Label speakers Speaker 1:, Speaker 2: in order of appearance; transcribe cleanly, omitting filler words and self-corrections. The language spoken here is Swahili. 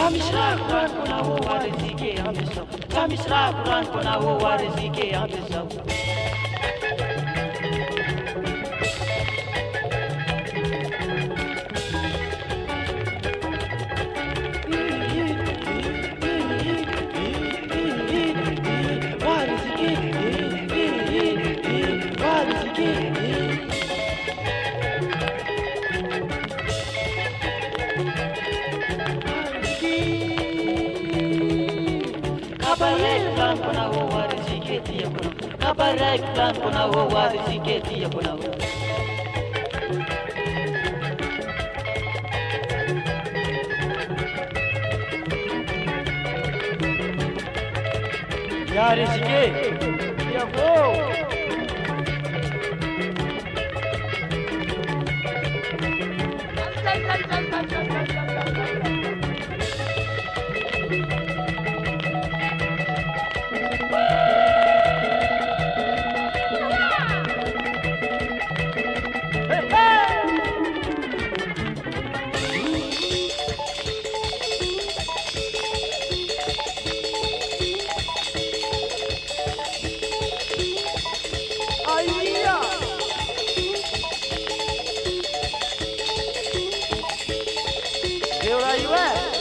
Speaker 1: Kamisra kuran kona ho warizike amesau. Kamisra kuran kona ho warizike amesau. Kabarek plan kona ho warizike tia kona. Kabarek plan kona ho warizike tia kona. Ya rizike tia ko. Where are you at?